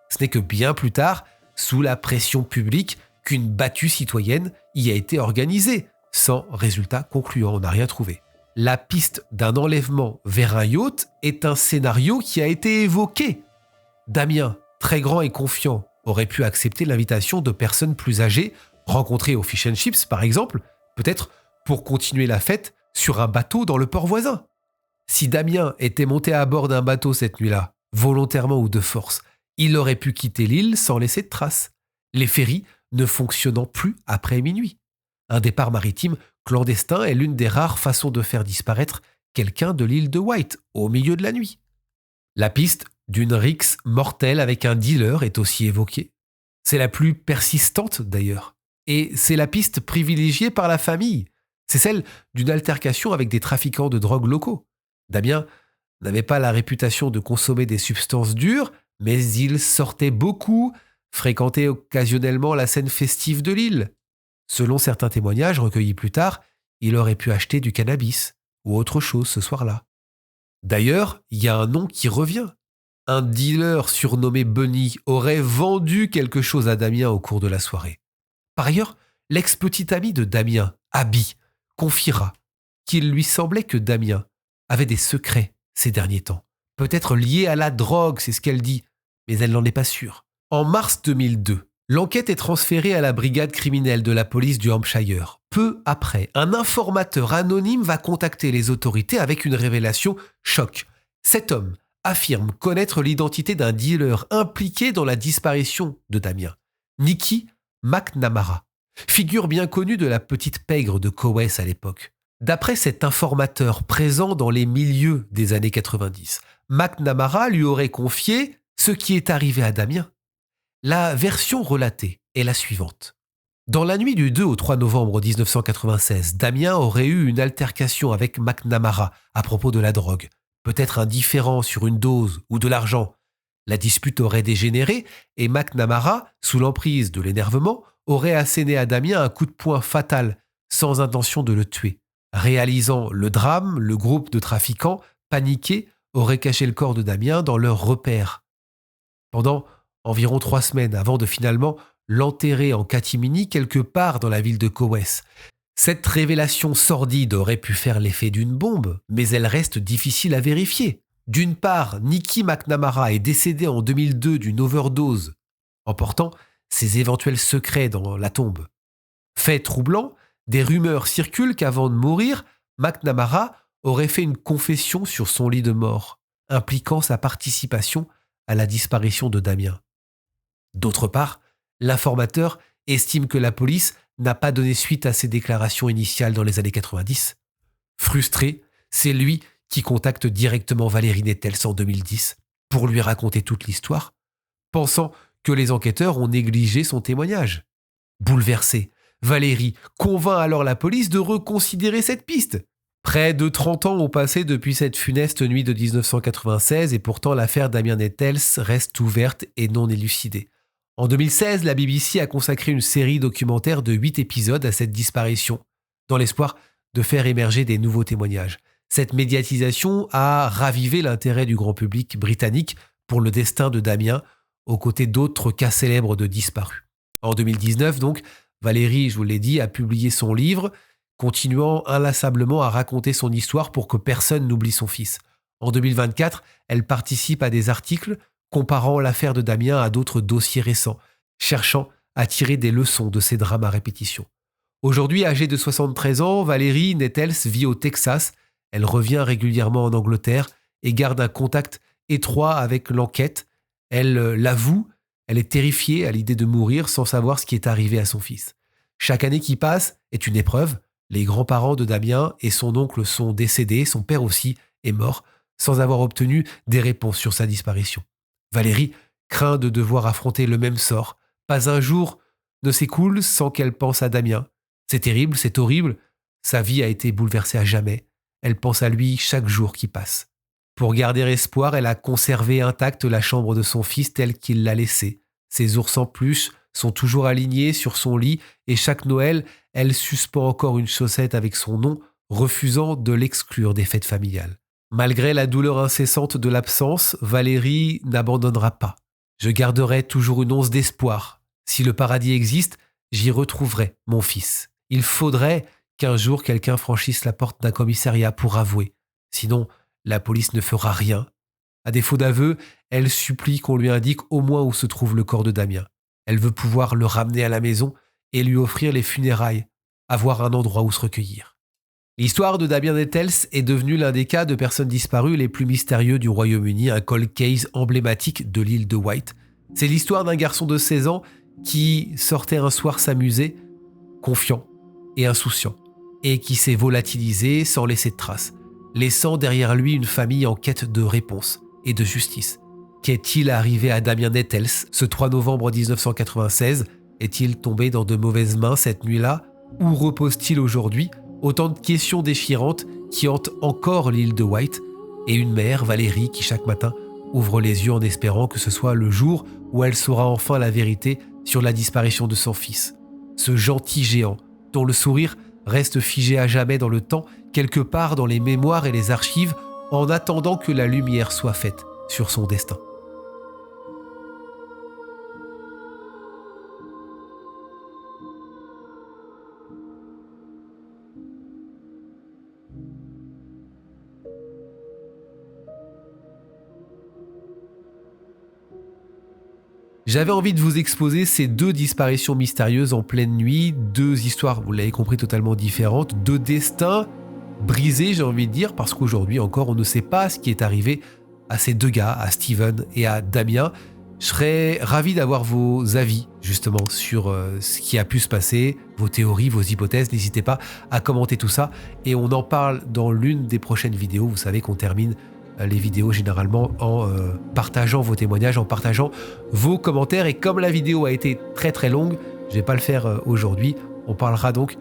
Ce n'est que bien plus tard, sous la pression publique, qu'une battue citoyenne y a été organisée, sans résultat concluant, on n'a rien trouvé. La piste d'un enlèvement vers un yacht est un scénario qui a été évoqué. Damien, très grand et confiant, aurait pu accepter l'invitation de personnes plus âgées, rencontrées au Fish and Chips par exemple, peut-être pour continuer la fête sur un bateau dans le port voisin. Si Damien était monté à bord d'un bateau cette nuit-là, volontairement ou de force, il aurait pu quitter l'île sans laisser de traces, les ferries ne fonctionnant plus après minuit. Un départ maritime clandestin est l'une des rares façons de faire disparaître quelqu'un de l'île de White au milieu de la nuit. La piste d'une rixe mortelle avec un dealer est aussi évoquée. C'est la plus persistante d'ailleurs. Et c'est la piste privilégiée par la famille. C'est celle d'une altercation avec des trafiquants de drogue locaux. Damien n'avait pas la réputation de consommer des substances dures, mais il sortait beaucoup, fréquentait occasionnellement la scène festive de l'île. Selon certains témoignages recueillis plus tard, il aurait pu acheter du cannabis ou autre chose ce soir-là. D'ailleurs, il y a un nom qui revient. Un dealer surnommé Bunny aurait vendu quelque chose à Damien au cours de la soirée. Par ailleurs, l'ex-petit ami de Damien, Abby, confiera qu'il lui semblait que Damien avait des secrets ces derniers temps. Peut-être liés à la drogue, c'est ce qu'elle dit, mais elle n'en est pas sûre. En mars 2002, l'enquête est transférée à la brigade criminelle de la police du Hampshire. Peu après, un informateur anonyme va contacter les autorités avec une révélation choc. Cet homme affirme connaître l'identité d'un dealer impliqué dans la disparition de Damien, Nicky McNamara, figure bien connue de la petite pègre de Cowes à l'époque. D'après cet informateur présent dans les milieux des années 90, McNamara lui aurait confié ce qui est arrivé à Damien. La version relatée est la suivante. Dans la nuit du 2 au 3 novembre 1996, Damien aurait eu une altercation avec McNamara à propos de la drogue. Peut-être un différend sur une dose ou de l'argent. La dispute aurait dégénéré et McNamara, sous l'emprise de l'énervement, aurait asséné à Damien un coup de poing fatal, sans intention de le tuer. Réalisant le drame, le groupe de trafiquants, paniqués, aurait caché le corps de Damien dans leur repère. Pendant environ 3 semaines avant de finalement l'enterrer en catimini quelque part dans la ville de Cowes. Cette révélation sordide aurait pu faire l'effet d'une bombe, mais elle reste difficile à vérifier. D'une part, Nicky McNamara est décédé en 2002 d'une overdose, emportant ses éventuels secrets dans la tombe. Fait troublant, des rumeurs circulent qu'avant de mourir, McNamara aurait fait une confession sur son lit de mort, impliquant sa participation à la disparition de Damien. D'autre part, l'informateur estime que la police n'a pas donné suite à ses déclarations initiales dans les années 90. Frustré, c'est lui qui contacte directement Valérie Nettels en 2010 pour lui raconter toute l'histoire, pensant que les enquêteurs ont négligé son témoignage. Bouleversée, Valérie convainc alors la police de reconsidérer cette piste. Près de 30 ans ont passé depuis cette funeste nuit de 1996 et pourtant l'affaire Damien Nettels reste ouverte et non élucidée. En 2016, la BBC a consacré une série documentaire de 8 épisodes à cette disparition, dans l'espoir de faire émerger des nouveaux témoignages. Cette médiatisation a ravivé l'intérêt du grand public britannique pour le destin de Damien, aux côtés d'autres cas célèbres de disparus. En 2019, donc, Valérie, je vous l'ai dit, a publié son livre, continuant inlassablement à raconter son histoire pour que personne n'oublie son fils. En 2024, elle participe à des articles comparant l'affaire de Damien à d'autres dossiers récents, cherchant à tirer des leçons de ces drames à répétition. Aujourd'hui, âgée de 73 ans, Valérie Nettels vit au Texas. Elle revient régulièrement en Angleterre et garde un contact étroit avec l'enquête. Elle l'avoue, elle est terrifiée à l'idée de mourir sans savoir ce qui est arrivé à son fils. Chaque année qui passe est une épreuve. Les grands-parents de Damien et son oncle sont décédés, son père aussi est mort, sans avoir obtenu des réponses sur sa disparition. Valérie craint de devoir affronter le même sort. Pas un jour ne s'écoule sans qu'elle pense à Damien. C'est terrible, c'est horrible. Sa vie a été bouleversée à jamais. Elle pense à lui chaque jour qui passe. Pour garder espoir, elle a conservé intacte la chambre de son fils telle qu'il l'a laissée. Ses ours en peluche sont toujours alignés sur son lit et chaque Noël, elle suspend encore une chaussette avec son nom, refusant de l'exclure des fêtes familiales. Malgré la douleur incessante de l'absence, Valérie n'abandonnera pas. Je garderai toujours une once d'espoir. Si le paradis existe, j'y retrouverai mon fils. Il faudrait qu'un jour quelqu'un franchisse la porte d'un commissariat pour avouer. Sinon, la police ne fera rien. À défaut d'aveu, elle supplie qu'on lui indique au moins où se trouve le corps de Damien. Elle veut pouvoir le ramener à la maison et lui offrir les funérailles, avoir un endroit où se recueillir. L'histoire de Damien Nettels est devenue l'un des cas de personnes disparues les plus mystérieux du Royaume-Uni, un cold case emblématique de l'île de Wight. C'est l'histoire d'un garçon de 16 ans qui sortait un soir s'amuser, confiant et insouciant, et qui s'est volatilisé sans laisser de traces, laissant derrière lui une famille en quête de réponse et de justice. Qu'est-il arrivé à Damien Nettels ce 3 novembre 1996 ? Est-il tombé dans de mauvaises mains cette nuit-là ? Où repose-t-il aujourd'hui ? Autant de questions déchirantes qui hantent encore l'île de Wight et une mère, Valérie, qui chaque matin ouvre les yeux en espérant que ce soit le jour où elle saura enfin la vérité sur la disparition de son fils. Ce gentil géant, dont le sourire reste figé à jamais dans le temps, quelque part dans les mémoires et les archives, en attendant que la lumière soit faite sur son destin. J'avais envie de vous exposer ces deux disparitions mystérieuses en pleine nuit, deux histoires, vous l'avez compris, totalement différentes, deux destins brisés, j'ai envie de dire, parce qu'aujourd'hui encore, on ne sait pas ce qui est arrivé à ces deux gars, à Steven et à Damien. Je serais ravi d'avoir vos avis, justement, sur ce qui a pu se passer, vos théories, vos hypothèses. N'hésitez pas à commenter tout ça. Et on en parle dans l'une des prochaines vidéos. Vous savez qu'on termine les vidéos généralement en partageant vos témoignages, en partageant vos commentaires. Et comme la vidéo a été très très longue, je ne vais pas le faire aujourd'hui. On parlera donc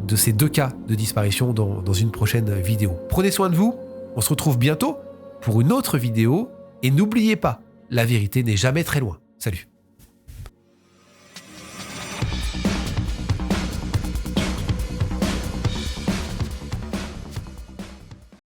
de ces deux cas de disparition dans une prochaine vidéo. Prenez soin de vous. On se retrouve bientôt pour une autre vidéo. Et n'oubliez pas, la vérité n'est jamais très loin. Salut.